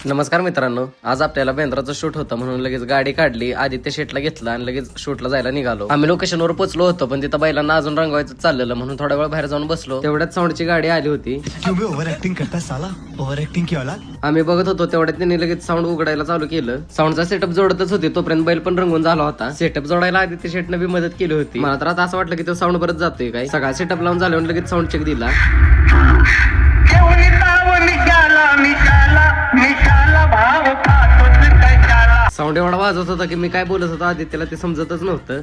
नमस्कार मित्रांनो, आज आपल्याला बेंद्राचं शूट होतं म्हणून लगेच गाडी काढली, आदित्य शेटला घेतला आणि लगेच शूटला जायला निघालो. आम्ही लोकेशनवर पोहोचलो होतो, पण तिथं बैलांना अजून रंगवायचं चाललेलं म्हणून थोडा वेळ बाहेर जाऊन बसलो. तेवढ्यात साऊंडची गाडी आली होती. ओव्हर ऍक्टिंग करता साला, ओव्हर ऍक्टिंग की औलाद. आम्ही बघत होतो तेवढ्यात त्यांनी लगेच साऊंड उघडायला चालू केलं. साऊंडचा सेटअप जोडतच होते तोपर्यंत बैल पण रंगून झाला होता. सेटअप जोडायला आदित्य शेटने बी मदत केली होती. मला तर आता असं वाटलं की तो साऊंड परत जातोय काय. सगळा सेटअप लावून झाल्यावर लगेच साऊंड चेक दिला. साऊंड एवढा वाजत होता की मी काय बोलत होतो आदित्यला ते समजतच नव्हतं.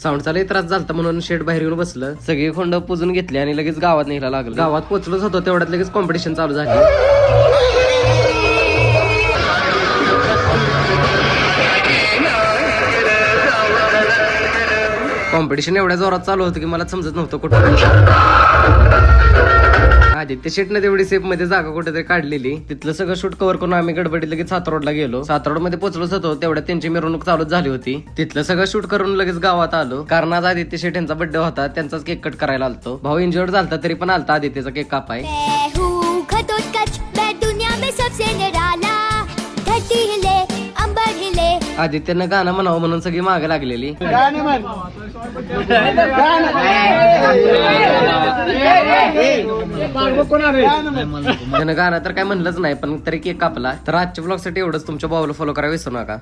साऊंडचा लई त्रास झालता म्हणून शेट बाहेर येऊन बसलं. सगळी खोंड पुजून घेतली आणि लगेच गावात न्यायला लागलं. गावात पोहोचलोच होतो तेवढ्यात लगेच कॉम्पिटिशन चालू झाली. कॉम्पिटिशन एवढ्या जोरात चालू होतं की मला समजत नव्हतं कुठं. आदित्य शेटने तेवढी सेफ मध्ये जागा कुठेतरी काढलेली. तिथलं सगळं शूट कव्हर करून आम्ही गडबडीत लगेच सातरोडला गेलो. सातरोड मध्ये पोहोचलोच होतो तेवढ्यात त्यांची मिरवणूक चालूच झाली होती. तिथलं सगळं शूट करून लगेच गावात आलो, कारण आज आदित्य शेट यांचा बर्थडे होता. त्यांचाच केक कट करायला आलतो. भाऊ इंजुअर्ड झालता तरी पण आलता आदित्यचा केक कापाय. आदित्यनं गाणं म्हणावं म्हणून सगळी मागे लागलेली. त्यानं गाणं तर काय म्हणलंच नाही, पण तरी केक कापला. तर आजच्या ब्लॉग साठी एवढंच. तुमच्या भावाला फॉलो करायला विसरू नका.